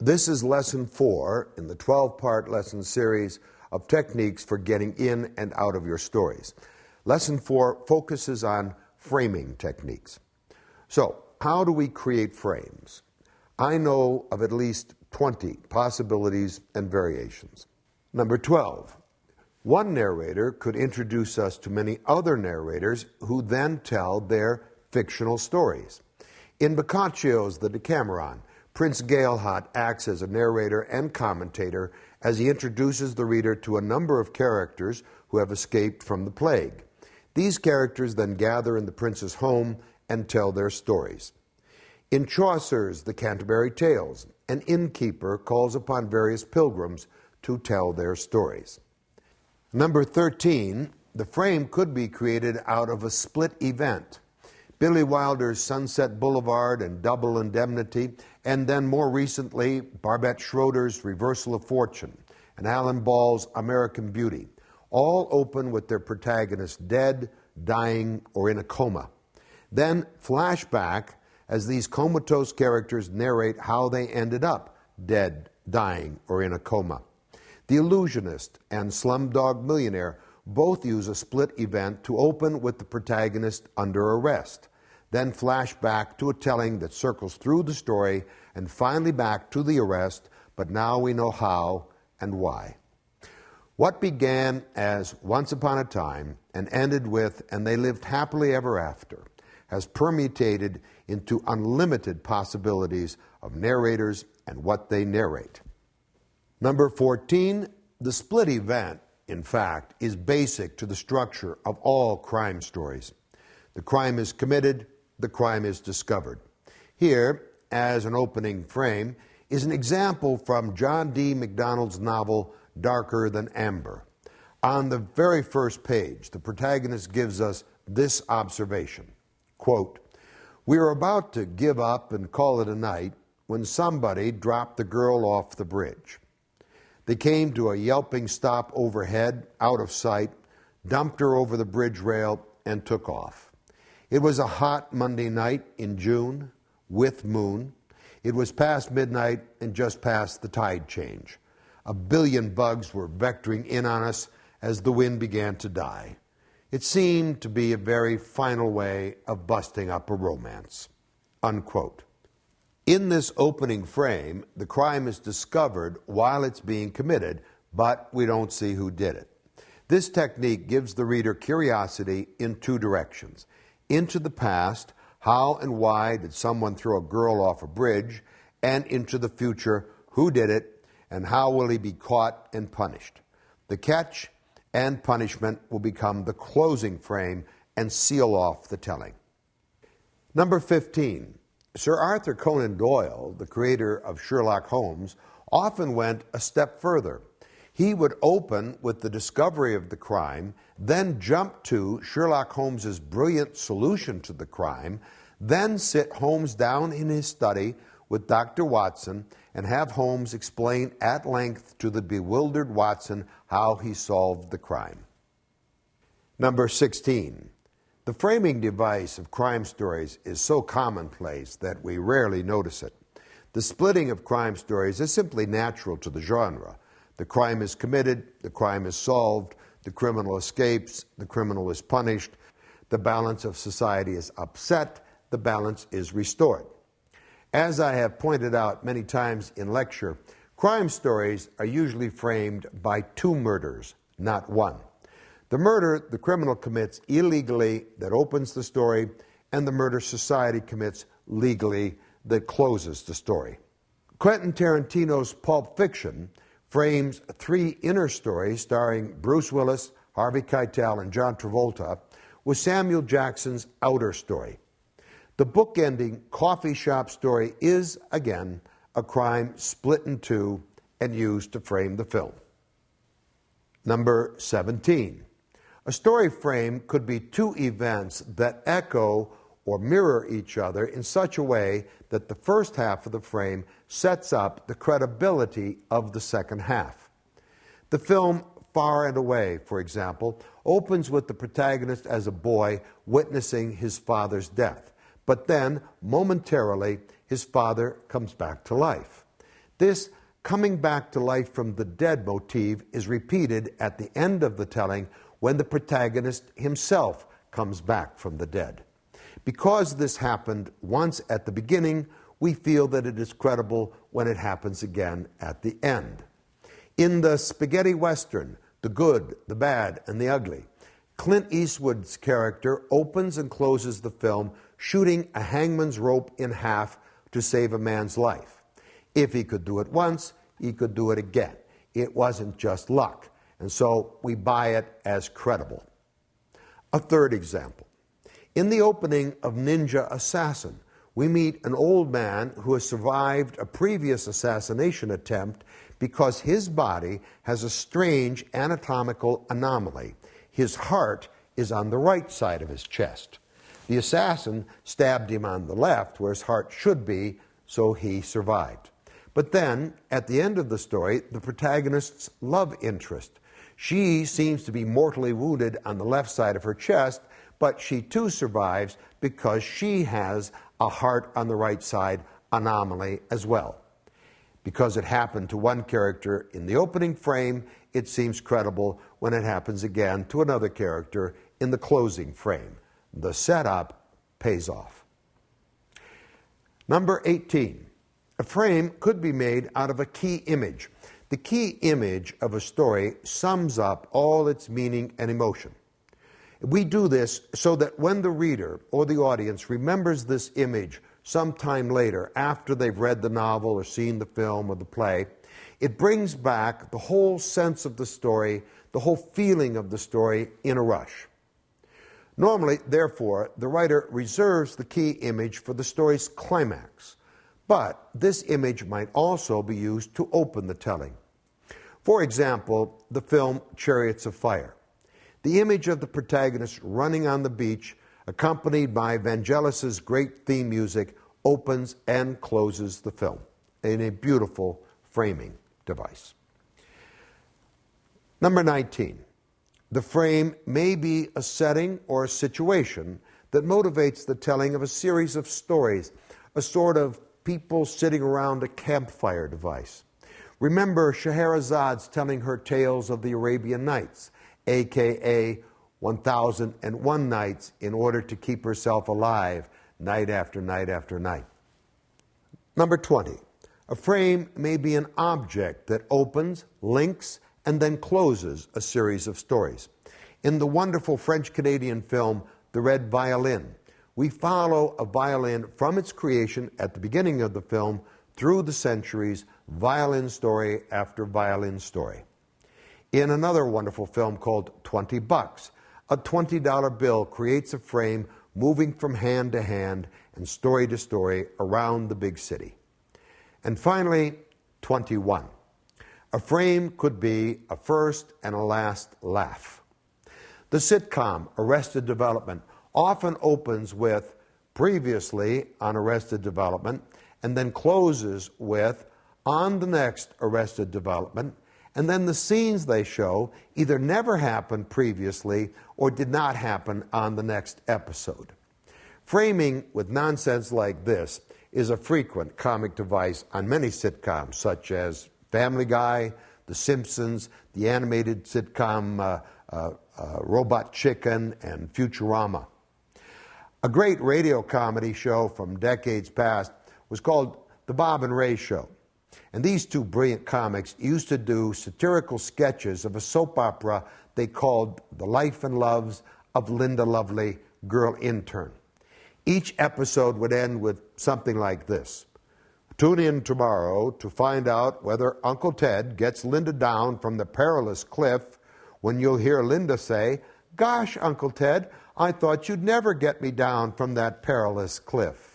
This is Lesson 4 in the 12-part lesson series of techniques for getting in and out of your stories. Lesson 4 focuses on framing techniques. So, how do we create frames? I know of at least 20 possibilities and variations. Number 12. One narrator could introduce us to many other narrators who then tell their fictional stories. In Boccaccio's The Decameron, Prince Galahad acts as a narrator and commentator as he introduces the reader to a number of characters who have escaped from the plague. These characters then gather in the prince's home and tell their stories. In Chaucer's The Canterbury Tales, an innkeeper calls upon various pilgrims to tell their stories. Number 13, the frame could be created out of a split event. Billy Wilder's Sunset Boulevard and Double Indemnity, and then more recently, Barbet Schroeder's Reversal of Fortune and Alan Ball's American Beauty, all open with their protagonists dead, dying, or in a coma. Then flashback as these comatose characters narrate how they ended up dead, dying, or in a coma. The Illusionist and Slumdog Millionaire both use a split event to open with the protagonist under arrest, then flash back to a telling that circles through the story and finally back to the arrest, but now we know how and why. What began as Once Upon a Time and ended with And They Lived Happily Ever After has permutated into unlimited possibilities of narrators and what they narrate. Number 14, the split event, in fact, is basic to the structure of all crime stories. The crime is committed, the crime is discovered. Here, as an opening frame, is an example from John D. MacDonald's novel Darker Than Amber. On the very first page, the protagonist gives us this observation, quote, "We were about to give up and call it a night when somebody dropped the girl off the bridge. They came to a yelping stop overhead, out of sight, dumped her over the bridge rail, and took off. It was a hot Monday night in June, with moon. It was past midnight and just past the tide change. A billion bugs were vectoring in on us as the wind began to die. It seemed to be a very final way of busting up a romance." Unquote. In this opening frame, the crime is discovered while it's being committed, but we don't see who did it. This technique gives the reader curiosity in two directions. Into the past, how and why did someone throw a girl off a bridge, and into the future, who did it, and how will he be caught and punished. The catch and punishment will become the closing frame and seal off the telling. Number 15. Sir Arthur Conan Doyle, the creator of Sherlock Holmes, often went a step further. He would open with the discovery of the crime, then jump to Sherlock Holmes's brilliant solution to the crime, then sit Holmes down in his study with Dr. Watson and have Holmes explain at length to the bewildered Watson how he solved the crime. Number 16. The framing device of crime stories is so commonplace that we rarely notice it. The splitting of crime stories is simply natural to the genre. The crime is committed, the crime is solved, the criminal escapes, the criminal is punished, the balance of society is upset, the balance is restored. As I have pointed out many times in lecture, crime stories are usually framed by two murders, not one. The murder the criminal commits illegally that opens the story, and the murder society commits legally that closes the story. Quentin Tarantino's Pulp Fiction frames three inner stories starring Bruce Willis, Harvey Keitel, and John Travolta with Samuel Jackson's outer story. The book-ending coffee shop story is, again, a crime split in two and used to frame the film. Number 17. A story frame could be two events that echo or mirror each other in such a way that the first half of the frame sets up the credibility of the second half. The film Far and Away, for example, opens with the protagonist as a boy witnessing his father's death, but then, momentarily, his father comes back to life. This coming back to life from the dead motif is repeated at the end of the telling when the protagonist himself comes back from the dead. Because this happened once at the beginning, we feel that it is credible when it happens again at the end. In the spaghetti western, The Good, the Bad, and the Ugly, Clint Eastwood's character opens and closes the film shooting a hangman's rope in half to save a man's life. If he could do it once, he could do it again. It wasn't just luck, and so we buy it as credible. A third example. In the opening of Ninja Assassin, we meet an old man who has survived a previous assassination attempt because his body has a strange anatomical anomaly. His heart is on the right side of his chest. The assassin stabbed him on the left, where his heart should be, so he survived. But then, at the end of the story, the protagonist's love interest. She seems to be mortally wounded on the left side of her chest, but she too survives because she has a heart on the right side anomaly as well. Because it happened to one character in the opening frame, it seems credible when it happens again to another character in the closing frame. The setup pays off. Number 18. A frame could be made out of a key image. The key image of a story sums up all its meaning and emotion. We do this so that when the reader or the audience remembers this image sometime later, after they've read the novel or seen the film or the play, it brings back the whole sense of the story, the whole feeling of the story in a rush. Normally, therefore, the writer reserves the key image for the story's climax, but this image might also be used to open the telling. For example, the film Chariots of Fire. The image of the protagonist running on the beach, accompanied by Vangelis's great theme music, opens and closes the film in a beautiful framing device. Number 19. The frame may be a setting or a situation that motivates the telling of a series of stories, a sort of people sitting around a campfire device. Remember Scheherazad's telling her tales of the Arabian Nights, a.k.a. 1001 nights, in order to keep herself alive night after night after night. Number 20. A frame may be an object that opens, links, and then closes a series of stories. In the wonderful French-Canadian film, The Red Violin, we follow a violin from its creation at the beginning of the film through the centuries, violin story after violin story. In another wonderful film called 20 Bucks, a $20 bill creates a frame moving from hand to hand and story to story around the big city. And finally, 21. A frame could be a first and a last laugh. The sitcom Arrested Development often opens with previously on Arrested Development and then closes with on the next Arrested Development, and then the scenes they show either never happened previously or did not happen on the next episode. Framing with nonsense like this is a frequent comic device on many sitcoms, such as Family Guy, The Simpsons, the animated sitcom Robot Chicken, and Futurama. A great radio comedy show from decades past was called The Bob and Ray Show. And these two brilliant comics used to do satirical sketches of a soap opera they called The Life and Loves of Linda Lovely, Girl Intern. Each episode would end with something like this. Tune in tomorrow to find out whether Uncle Ted gets Linda down from the perilous cliff, when you'll hear Linda say, "Gosh, Uncle Ted, I thought you'd never get me down from that perilous cliff."